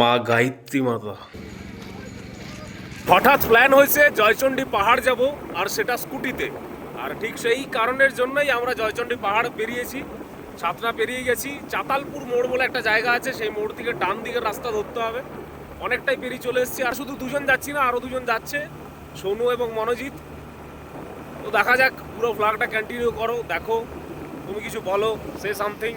মা গায়ত্রী মাতা। হঠাৎ প্ল্যান হয়েছে জয়চণ্ডী পাহাড় যাব, আর সেটা স্কুটিতে। আর ঠিক সেই কারণের জন্যই আমরা জয়চণ্ডী পাহাড় বেরিয়েছি। ছাতনা পেরিয়ে গেছি, চাতালপুর মোড় বলে একটা জায়গা আছে, সেই মোড় থেকে ডান দিকের রাস্তা ধরতে হবে। অনেকটাই পেরিয়ে চলে এসেছি। আর শুধু দুজন যাচ্ছি না, আরও দুজন যাচ্ছে, সোনু এবং মনোজিৎ। তো দেখা যাক, পুরো ফ্লাগটা কন্টিনিউ করো, দেখো, তুমি কিছু বলো, সে সামথিং।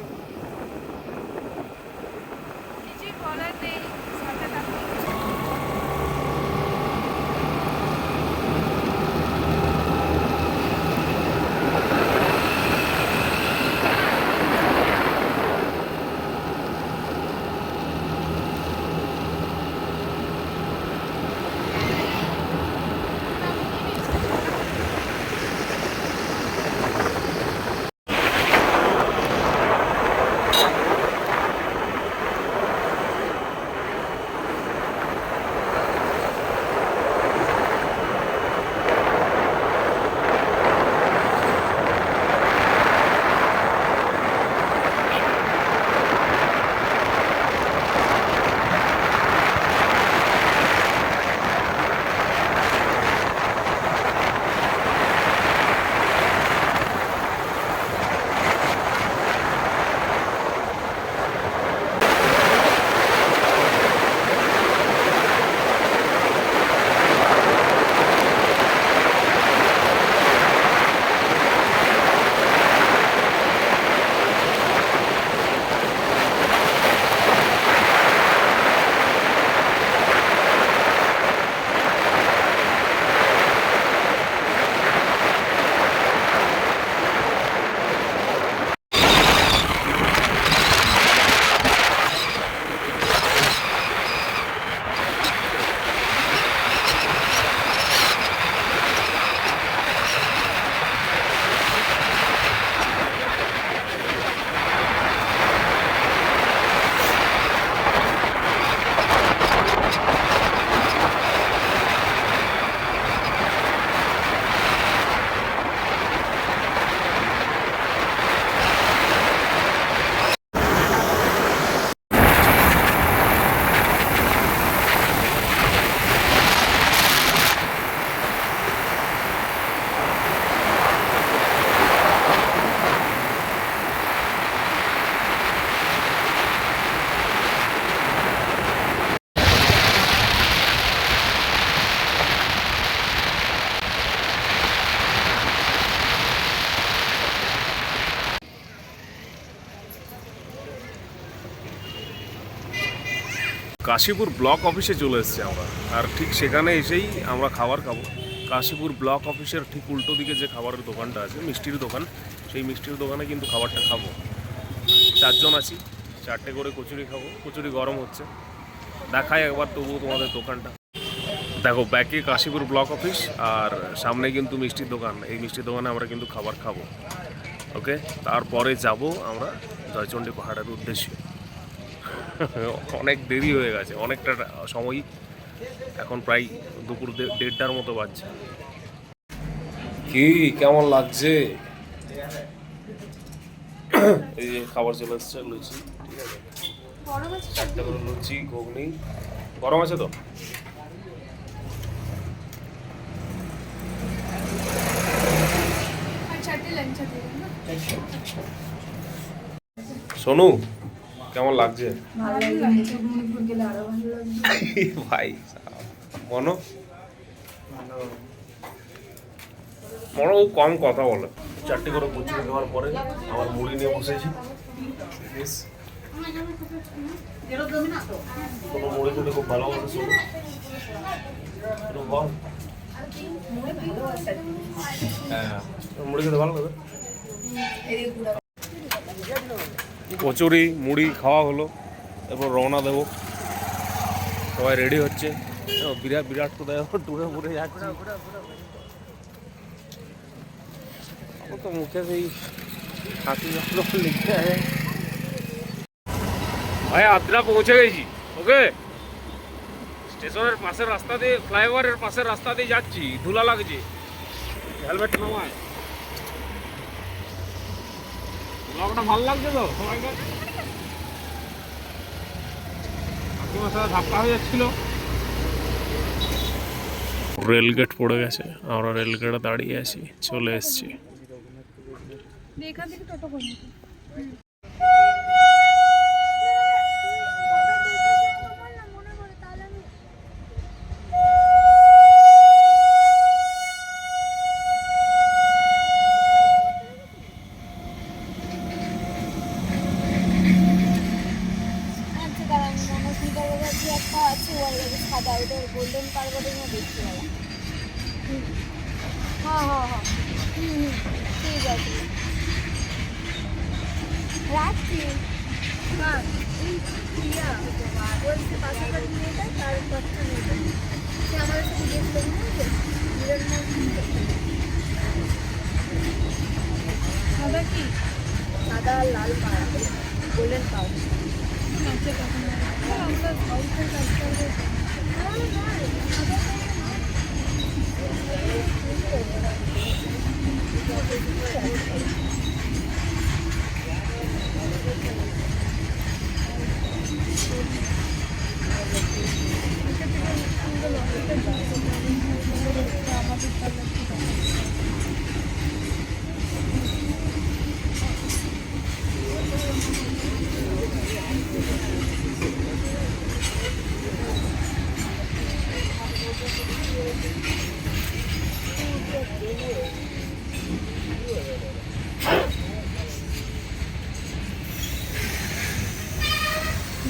কাশীপুর ব্লক অফিসে চলে এসেছি আমরা। আর ঠিক সেখানে এসেই আমরা খাবার খাবো। কাশীপুর ব্লক অফিসের ঠিক উল্টো দিকে যে খাবারের দোকানটা আছে, মিষ্টির দোকান, সেই মিষ্টির দোকানে কিন্তু খাবারটা খাবো। 4 জন আছি, 4টে করে কচুরি খাবো। কচুরি গরম হচ্ছে, দেখাই একবার তবুও তোমাদের দোকানটা। দেখো, ব্যাকে কাশীপুর ব্লক অফিস, আর সামনে কিন্তু মিষ্টির দোকান। এই মিষ্টির দোকানে আমরা কিন্তু খাবার খাবো। ওকে, তারপরে যাব আমরা জয়চণ্ডী পাহাড়ের উদ্দেশ্যে। অনেক দেরি হয়ে গেছে, অনেকটা সময়, এখন প্রায় দুপুর 1:30টার মতো বাজছে। কি কেমন লাগছে? এই যে খাবার চলে এসছে, লুচি, ঠিক আছে, 4টে করে লুচি, ঘুগনি। গরম আছে তো? সোনু, কেমন লাগছে? ভাই মনো মনো কম কথা বলে। 4টে করে কচুরি দেওয়ার পরে আমার মুড়ি নিয়ে বসেছি। কোনো মুড়ি খেতে খুব ভালোবাসে সোনু। হ্যাঁ, মুড়ি খেতে ভালো লাগে। কচুরি মুড়ি খাওয়া হলো, এরপর রওনা দেবো। সবাই রেডি হচ্ছে। বিরাট বিরাট তো দেখো, টুরে মুড়ে যাচ্ছে। তো মুখে সেই হাসি লিখতে আছে। ভাই আদ্রা পৌঁছে গেছি। ওকে, স্টেশনের পাশের রাস্তা দিয়ে, ফ্লাইওভারের পাশের রাস্তা দিয়ে যাচ্ছি। ধুলা লাগছে, হেলমেট নামায়। ব্লগটা ভালো লাগছে তো সবাইকে? কাকিমার সাথে ধাক্কা হয়ে যাচ্ছিল। রেলগেট পড়ে গেছে, আমরা রেলগেটে দাঁড়িয়ে আছি, চলে এসেছি। এখান থেকে টোটো করে নিতে। একটা আছে সাদা, ওটা গোল্ডেন কার্বনের মধ্যে দেখতে পাবো। হ্যাঁ হ্যাঁ হ্যাঁ, ঠিক আছে, রাখছি। বলছে পাশাপাশি মেয়েটা, তার বাচ্চা মেয়েটা, সে আমাদের সাথে গেছিল সাদা কি, সাদা আর লাল পাড়া, গোল্ডেন পাও।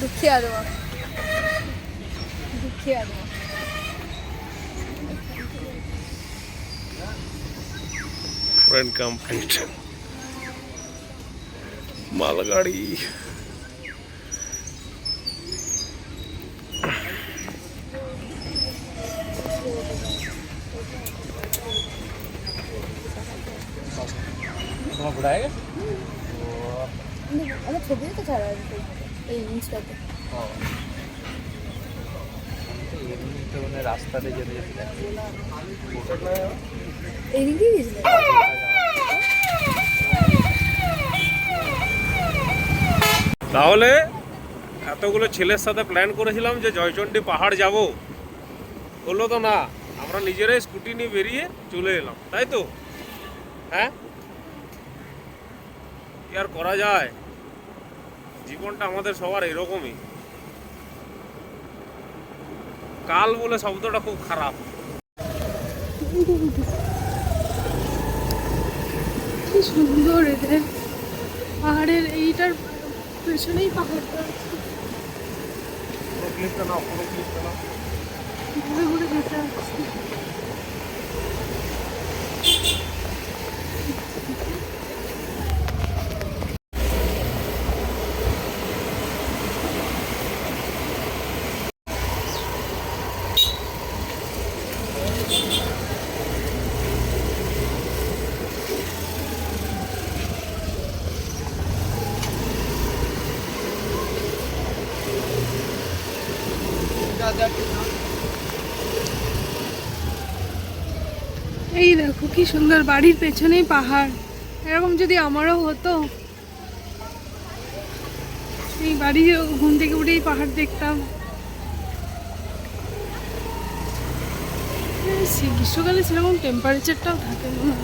दुखिया दो, दुखिया दो। फ्रेंड कंप्लीट मालगाड़ी। ঘুরায় আমার ছবি তো ছাড়া এই ইনস্টাতে। রাস্তাতে যেতে যেতে এদিক দিয়ে গেছিল। তাহলে এতগুলো ছেলের সাথে প্ল্যান করেছিলাম যে জয়চণ্ডী পাহাড় যাব, হলো তো না। আমরা নিজেরাই স্কুটি নিয়ে বেরিয়ে চলে এলাম, তাই তো? হ্যাঁ, কি আর করা যায়, জীবনটা আমাদের সবার এরকমই। কাল বলে শব্দটা খুব খারাপ। কি সুন্দর এদের পাহাড়ের, এইটার পেছনেই পাহাড়টা ঘুরে ঘুরে যেতে আসছে। এই দেখো কি সুন্দর, বাড়ির পেছনেই পাহাড়। এরকম যদি আমারও হতো, এই বাড়ি ঘুম থেকে উঠেই পাহাড় দেখতাম। গ্রীষ্মকালে সেরকম টেম্পারেচারটাও থাকে না।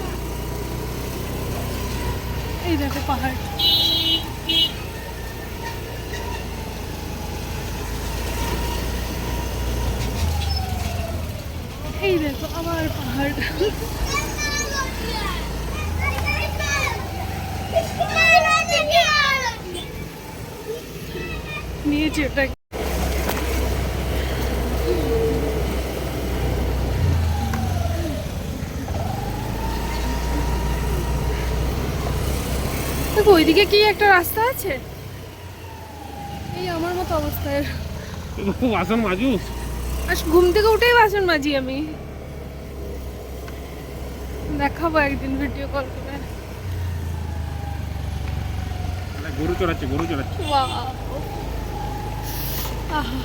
এই দেখো পাহাড়, এই দেখো আবার পাহাড়। নিয়েছি ওটা। দেখো ওইদিকে কি একটা রাস্তা আছে, এই আমার মতো অবস্থায় বাসন মাজুস। ঘুম থেকে উঠেই বাসন মাজি আমি। দেখাবো একদিন ভিডিও কল করে। গরু চড়াচ্ছে, গরু চড়াচ্ছে। ওয়াও, আহা,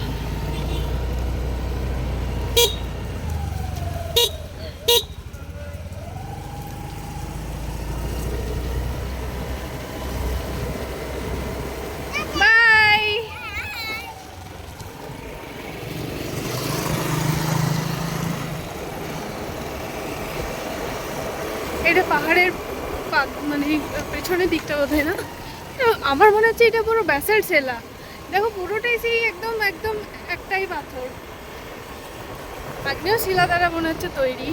এটা পাহাড়ের মানে পেছনের দিকটা বোধহয় না, আমার মনে হচ্ছে এটা পুরো ব্যাসের সেলা। দেখো পুরোটাই সেই একদম একদম একটাই পাথর, আগ্নেয় শিলা দ্বারা মনে হচ্ছে তৈরি।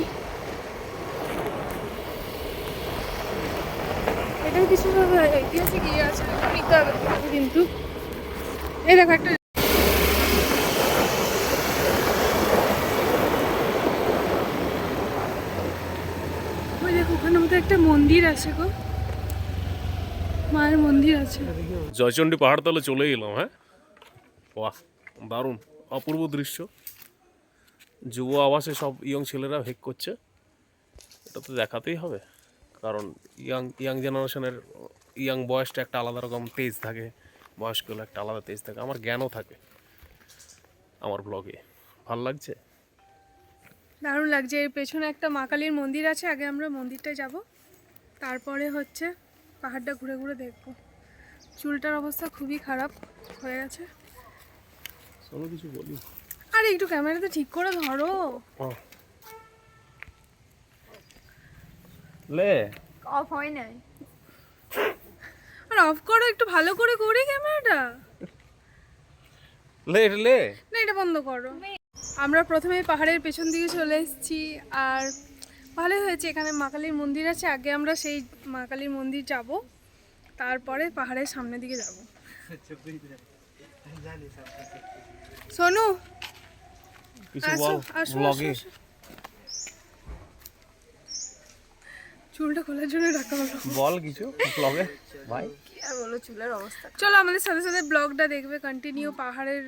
এটার কিছু ঐতিহাসিক ইয়ে আছে নিতে হবে কিন্তু। এই দেখো একটা ওই দেখো ওখানে মতো একটা মন্দির আছে গো, মায়ের মন্দির আছে। জয়চণ্ডী পাহাড়তলে চলে এলাম। হ্যাঁ, বাহ, দারুণ অপূর্ব দৃশ্য। যুব আবাসে সব ইয়ং ছেলেরা হেক করছে, এটা তো দেখাতেই হবে, কারণ ইয়াং জেনারেশনের ইয়াং বয়সটা একটা আলাদা রকম তেজ থাকে, বয়স্কগুলো একটা আলাদা তেজ থাকে। আমার জ্ঞানও থাকে আমার ব্লগে, ভাল লাগছে। দারুণ লাগছে। এর পেছনে একটা মা কালীর মন্দির আছে, আগে আমরা মন্দিরটায় যাব, তারপরে হচ্ছে পাহাড়টা ঘুরে ঘুরে দেখব। চুলটার অবস্থা খুবই খারাপ হয়ে গেছে। চলো কিছু বলি। আরে একটু ক্যামেরাতে ঠিক করে ধরো। লে অফ হয় নাই। আর অফ করো একটু ভালো করে করি ক্যামেরাটা। লে লে না এটা বন্ধ করো। আমরা প্রথমে পাহাড়ের পেছন দিকে চলে এসেছি, আর ভালোই হয়েছে, এখানে মা কালীর মন্দির আছে। আগে আমরা সেই মা কালীর মন্দির যাব, তারপরে পাহাড়ের সামনের দিকে যাব। সোনু কিছু আসো বল আসো ব্লগে। আসো। চুলটা খোলার জন্য রাখা হলো। বল কিছু ব্লগে ভাই। কি আর বলো, চুলের অবস্থা। চলো আমাদের সাথে সাথে ব্লগটা দেখবে কন্টিনিউ। পাহাড়ের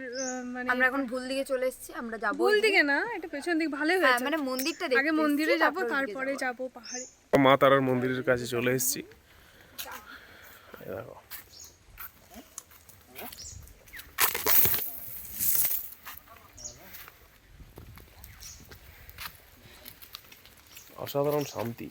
মানে আমরা এখন ভুল দিকে চলে এসেছি, আমরা যাবো ভুল দিকে না, এটা পেছন দিক ভালোই হ্যাঁ হয়েছে। মানে মন্দিরটা আগে দেখতে মন্দিরে এসেছি, যাব, তারপর ওদিকে তারপরে যাবো। যাব পাহাড়ে। মা তারার মন্দিরের কাছে চলে এসেছি। এই দেখো, অসাধারণ শান্তি।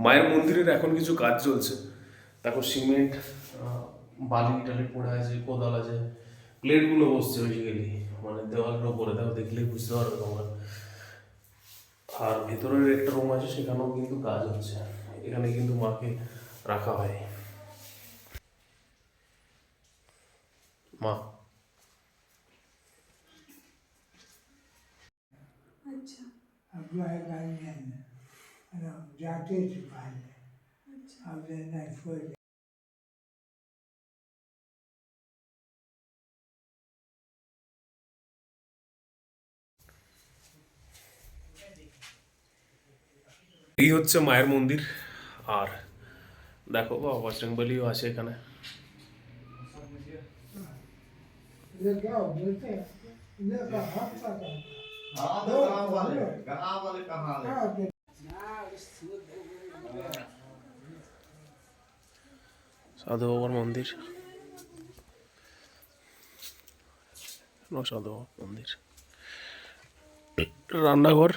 মায়ের মন্দিরের এখন কিছু কাজ চলছে। দেখো সিমেন্ট, বালি টালি পড়ে আছে, কোদাল আছে, প্লেটগুলো বসছে বেসিক্যালি, মানে দেওয়ালের ওপরে। দেখো দেখলেই বুঝতে পারবে তোমরা। আর ভেতরের একটা রুম আছে, সেখানেও কিন্তু কাজ হচ্ছে। এখানে কিন্তু মাকে রাখা হয়। মা अब जो है गाड़ी नहीं जाते थे पहले, अब नहीं कोई। এই হচ্ছে মায়ের মন্দির। আর দেখো বাবা বজরংবলীও আছে এখানে। ये क्या बोलते हैं ये का हाथ का हाँ तो गाँव वाले कहाँ ले সাধু বাবার মন্দির, সাধু বাবার মন্দির, রান্নাঘর,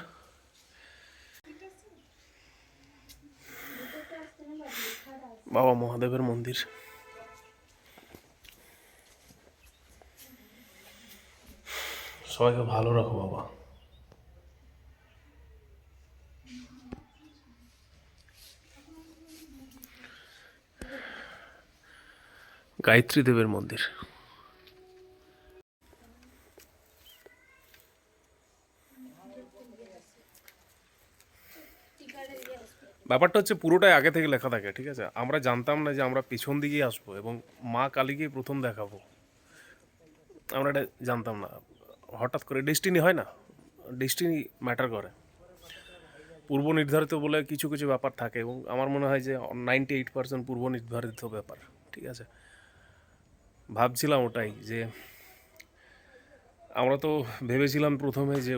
বাবা মহাদেবের মন্দির। সবাইকে ভালো রাখো বাবা। গায়ত্রী দেবের মন্দির। ব্যাপারটা হচ্ছে পুরোটাই আগে থেকে লেখা থাকে, ঠিক আছে? আমরা জানতাম না যে আমরা পিছন দিকেই আসবো এবং মা কালীকেই প্রথম দেখাবো, আমরা এটা জানতাম না। হঠাৎ করে ডেস্টিনি হয় না, ডেস্টিনি ম্যাটার করে। পূর্ব নির্ধারিত বলে কিছু কিছু ব্যাপার থাকে, এবং আমার মনে হয় যে 98% পূর্ব নির্ধারিত ব্যাপার। ঠিক আছে, ভাবছিলাম ওটাই যে আমরা তো ভেবেছিলাম প্রথমে যে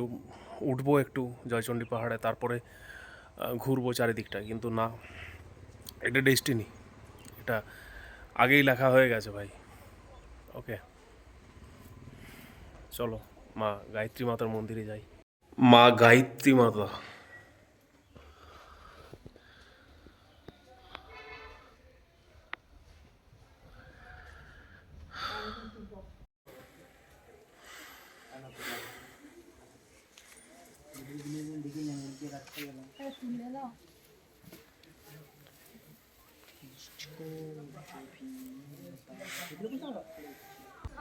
উঠবো একটু জয়চণ্ডী পাহাড়ে, তারপরে ঘুরবো চারিদিকটা, কিন্তু না, এটা ডেস্টিনি, এটা আগেই লেখা হয়ে গেছে ভাই। ওকে, চলো মা গায়ত্রী মাতার মন্দিরে যাই। মা গায়ত্রী মাতা,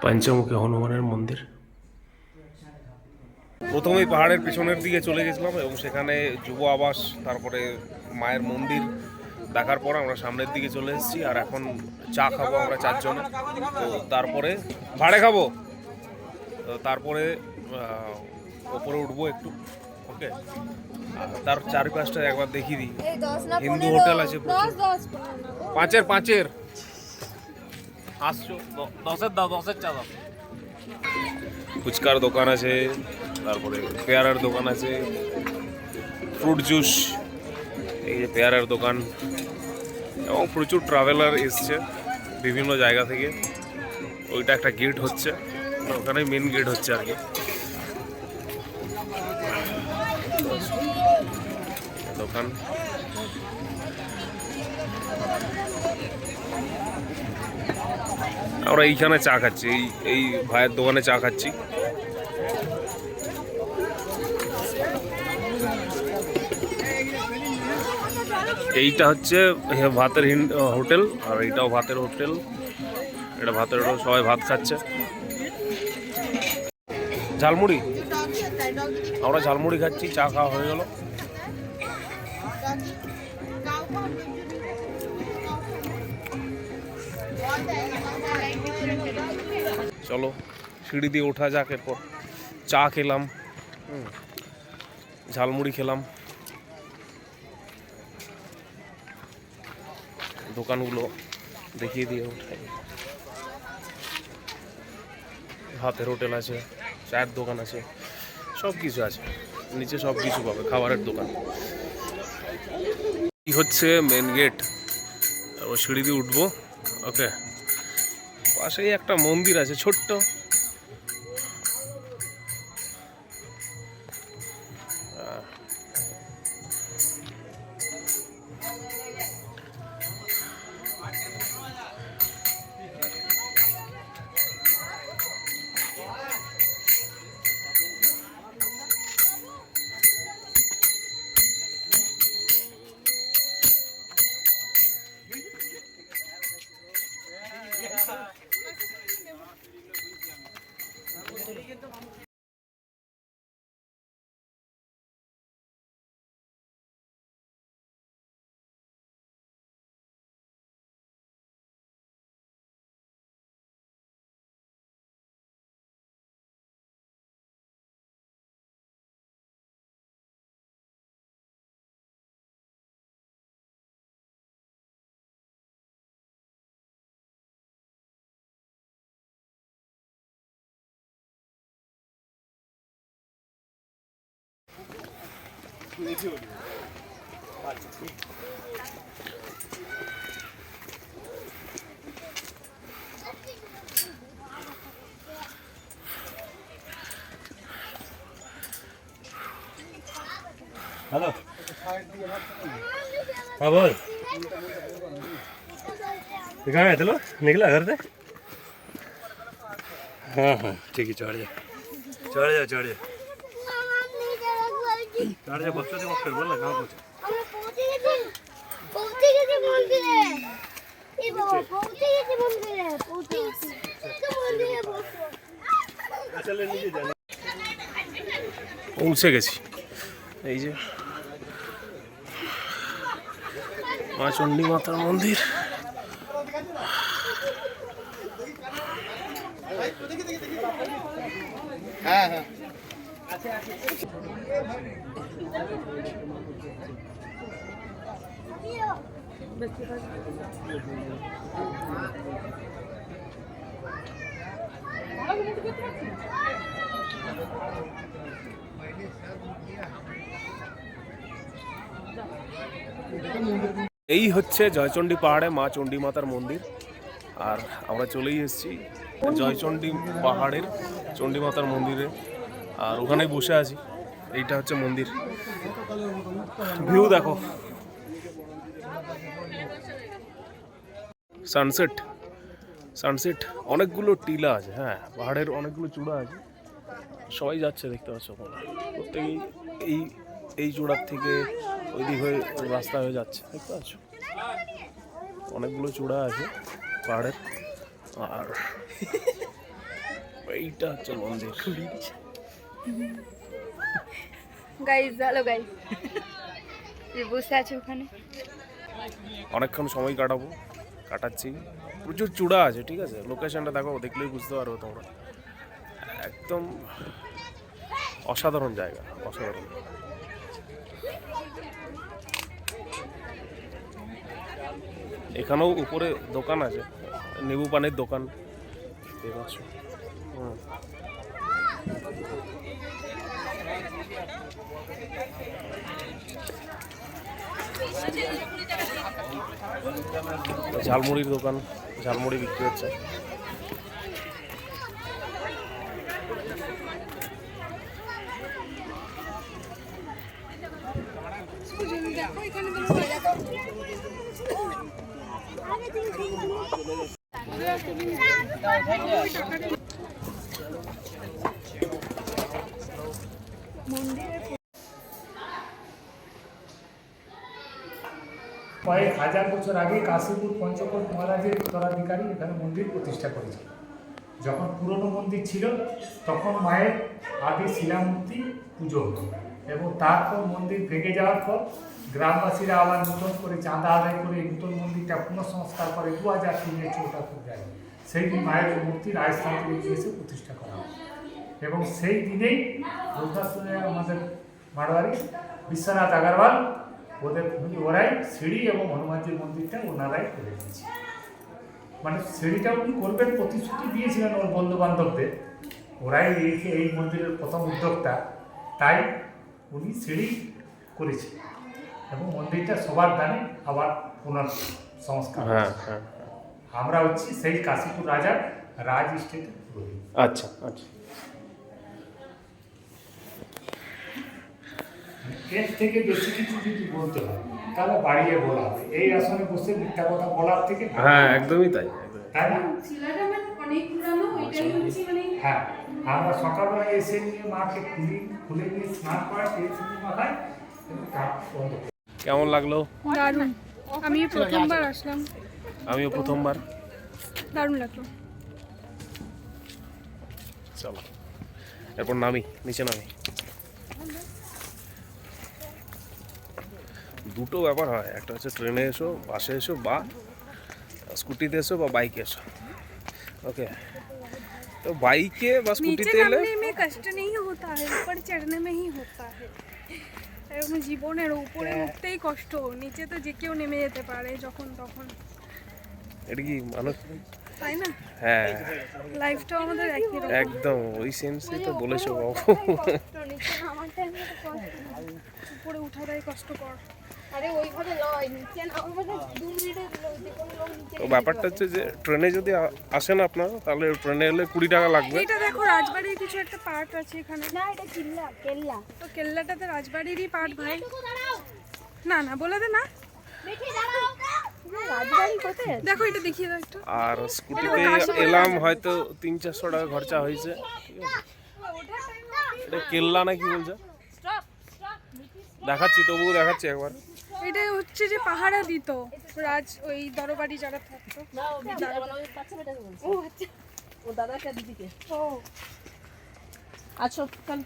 পঞ্চমুখী হনুমানের মন্দির। প্রথমেই পাহাড়ের পেছনের দিকে চলে গেছিলাম এবং সেখানে যুব আবাস, তারপরে মায়ের মন্দির দেখার পর আমরা সামনের দিকে চলে এসেছি। আর এখন চা খাবো আমরা 4 জনে, তো তারপরে ভাড়ে খাবো, তো তারপরে ওপরে উঠবো একটু। ওকে, তার চারিপাশটা একবার দেখিয়ে দিই। এই 10 না হিন্দু 15 হোটেল আছে প্রচুর। 10 পাঁচের আসছো, 10-এর দাও, 10-এর চা দাও। ফুচকার দোকান আছে, তারপরে পেয়ারার দোকান আছে, ফ্রুট জুস, এই যে পেয়ারার দোকান, এবং প্রচুর ট্রাভেলার এসছে বিভিন্ন জায়গা থেকে। ওইটা একটা গেট হচ্ছে, ওখানে মেন গেট হচ্ছে আর কি। দোকান আমরা এইখানে চা খাচ্ছি, এই ভাইয়ের দোকানে চা খাচ্ছি। এইটা হচ্ছে ভাতের হোটেল, আর এইটাও ভাতের হোটেল। এটা ভাতের হোটেল, সবাই ভাত খাচ্ছে। ঝালমুড়ি, আমরা ঝালমুড়ি খাচ্ছি, চা খাওয়া হয়ে গেল। চলো সিঁড়ি দিয়ে ওঠা যাক, এরপর চা খেলাম, ঝালমুড়ি খেলাম। দোকানগুলো দেখিয়ে দিয়ে ওঠাই। ভাতের হোটেল আছে, চায়ের দোকান আছে, সব কিছু আছে, নিচে সব কিছু পাবে, খাবারের দোকান। এই হচ্ছে মেন গেট, তারপর সিঁড়ি দিয়ে উঠবো। ওকে, পাশেই একটা মন্দির আছে ছোট্ট, हेलो, हाँ बोल, कहाँ गए थे लो? निकला घर से? हाँ हाँ ठीक है, चढ़ जा, चढ़ जा, चढ़ जा, चढ़ जा। बच्चों से मत कर, बोल ना कहाँ पहुँचे? चले नीचे जाने। পৌঁছে গেছি। এই যে মা চণ্ডী মাতার মন্দির। এই হচ্ছে জয়চণ্ডী পাহাড়ে মা চণ্ডী মাতার মন্দির। আর আমরা চলেই এসেছি জয়চণ্ডী পাহাড়ের চণ্ডী মাতার মন্দিরে, আর ওখানে বসে আছি। এইটা হচ্ছে মন্দির, ভিউ দেখো, সানসেট সানসেট। অনেকগুলো টিলা আছে, হ্যাঁ পাহাড়ের অনেকগুলো চূড়া আছে, সবাই যাচ্ছে দেখতে পাচ্ছ ওখানে। প্রত্যেকেই এই এই চূড়ার থেকে ওই দিক হয়ে রাস্তা হয়ে যাচ্ছে দেখতে পাচ্ছ। অনেকগুলো চূড়া আছে পাহাড়ের, আর এইটা হচ্ছে মন্দির। গাইস হ্যালো গাইস, বসে আছে ওখানে। অনেকক্ষণ সময় কাটাচ্ছি। প্রচুর চূড়া আছে, ঠিক আছে। লোকেশনটা দেখো, দেখলেই বুঝতে পারবে তোমরা। একদম অসাধারণ জায়গা, অসাধারণ। এখানেও উপরে দোকান আছে, নেবু পানের দোকান দেখতে পাচ্ছ। ঝালমুড়ির দোকান, ঝালমুড়ি বিক্রি হচ্ছে। কয়েক হাজার বছর আগে কাশীপুর পঞ্চকোট মহারাজের উত্তরাধিকারী এখানে মন্দির প্রতিষ্ঠা করেছিল। যখন পুরনো মন্দির ছিল তখন মায়ের আদি শিলামূর্তি পুজো হতো, এবং তারপর মন্দির ভেঙে যাওয়ার পর গ্রামবাসীরা আবার নতুন করে চাঁদা আদায় করে এই নতুন মন্দিরটা পুনঃসংস্কার করে 2003-74 যায়। সেই দিন মায়ের মূর্তি রাজস্থান থেকে নিয়ে এসে প্রতিষ্ঠা করা হয়, এবং সেই দিনেই বৃদ্ধাশ্রমে আমাদের মারোয়ারি বিশ্বনাথ আগরওয়াল ওরাই সিঁড়ি এবং হনুমানজির মন্দিরটা ওনারাই করে দিয়েছে। মানে সিঁড়িটা উনি করবেন প্রতিশ্রুতি দিয়েছিলেন ওর বন্ধু বান্ধবদের, ওরাই এই মন্দিরের প্রথম উদ্যোক্তা, তাই উনি সিঁড়ি করেছেন এবং মন্দিরটা সবার দানে আবার পুনঃসংস্কার। আমরা হচ্ছি সেই কাশীপুর রাজার রাজ স্টেটের পুরোহিত। আচ্ছা আচ্ছা। এর থেকে বেশি কিছু যদি বলতে হয় তাহলে বাড়িয়ে বলা হবে। এই আসনে বসে মিথ্যা কথা বলার থেকে, হ্যাঁ একদমই তাই, তাই না? শিলাটা মানে অনেক পুরানো, ওইটাই হচ্ছে মানে। হ্যাঁ, আমরা সকালবেলা এসে নিয়ে মাকে খুলে নিয়ে স্নান করাই, তেল সিঁদুর মাখাই এবং কাপ বন্ধ করি। কেমন লাগলো? দারুণ, আমি প্রথমবার আসলাম। আমিও প্রথমবার। দারুণ লাগলো। চলো এরপর নামি, নিচে নামি। দুটো ব্যাপার হয়, একটা হচ্ছে ট্রেনে এসো, বাসে এসো, বা স্কুটিতে এসো, বা বাইকে এসো। ओके, तो বাইকে বা স্কুটিতে এলে নামনে में कष्ट नहीं होता है, ऊपर चढ़ने में ही होता है। এরকম জীবনের উপরে উঠতেই কষ্ট, নিচে তো যে কেউ নেমে যেতে পারে যখন তখন, এটা কি মানুষ, তাই না? হ্যাঁ লাইফটাও আমাদের একই রকম। একদম ওই সেন্সই তো বলেছো বাবু। উপরে উঠাটাই কষ্টকর। আরে ওইভাবে লয়, নিচে নামার 2 মিনিটে যে কোনো লোক নিচে। তো ব্যাপারটা হচ্ছে যে ট্রেনে যদি আসেন আপনারা, তাহলে ট্রেনে এলে 20 টাকা লাগবে। এটা দেখো রাজবাড়ির কিছু একটা পার্ট আছে এখানে। না এটা কেল্লা। তো কেল্লাটাতে রাজবাড়িরই পার্ট ভাই। না না বলে দে না, বেশি দাঁড়াও। রাজবাড়ি কোথায়? দেখো এটা দেখিয়ে দাও একটু। আর স্কুটিতে এলাম হয়তো 300-400 টাকা খরচা হয়েছে। এটা কেল্লা না কি বলছে, দেখাচ্ছি, তবুও দেখাচ্ছি একবার। এটা হচ্ছে যে পাহারা দিত রাজ, ওই দরবারি যারা থাকতো। ও আচ্ছা, ও দাদাকে দিদিকে। ও আচ্ছা চল।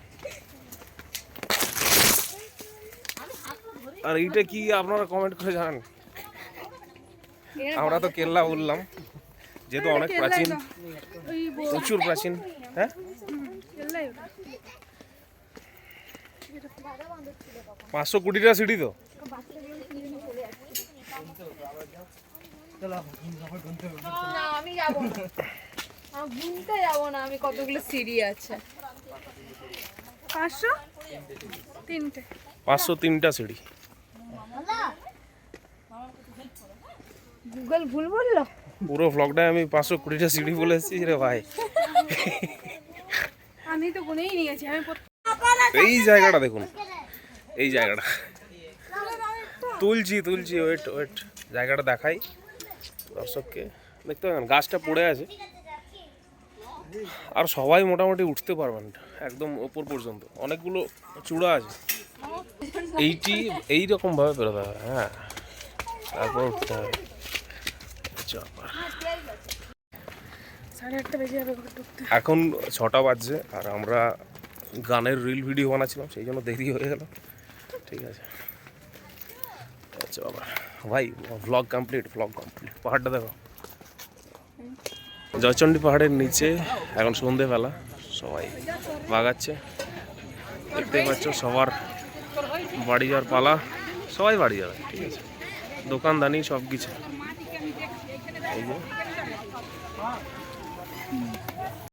আর এইটা কি আপনারা কমেন্ট করে জানান। আমরা তো কেল্লা বললাম, যেহেতু অনেক প্রাচীন, ওই প্রচুর প্রাচীন। হ্যাঁ কেল্লাই ওটা। এটা 520টা সিঁড়ি তো। না আমি যাবো না, আমি গুনতে যাবো না আমি কতগুলো সিঁড়ি আছে। 503টে। 503টা সিঁড়ি। গুগল ভুল বললো। পুরো ব্লগটায় আমি 520টা সিঁড়ি বলে এসেছি রে ভাই। আমি তো গুনেই নিয়েছি, আমি এই জায়গাটা দেখুন, এই জায়গাটা তুলছি ওয়েট ওয়েট, জায়গাটা দেখাই দর্শককে। দেখতে পাবেন গাছটা পড়ে আছে, আর সবাই মোটামুটি উঠতে পারবেন একদম ওপর পর্যন্ত, অনেকগুলো চূড়া আছে। এইরকম ভাবে বেরোতে হবে, হ্যাঁ, তারপর উঠতে হবে। 8:30 বেজে যাবে ঘর ঢুকতে। এখন 6টা বাজছে, আর আমরা গানের রিল ভিডিও বানাচ্ছিলাম, সেই জন্য দেরি হয়ে গেল। ঠিক আছে, আচ্ছা বাবা ভাই, ভ্লগ কমপ্লিট। পাহাড়টা দেখো, জয়চণ্ডী পাহাড়ের নিচে এখন সন্ধেবেলা, সবাই বাগাচ্ছে। দেখতেই পাচ্ছ, সবার বাড়ি যাওয়ার পালা, সবাই বাড়ি যাবে। ঠিক আছে, দোকানদানি সব কিছু। এই যে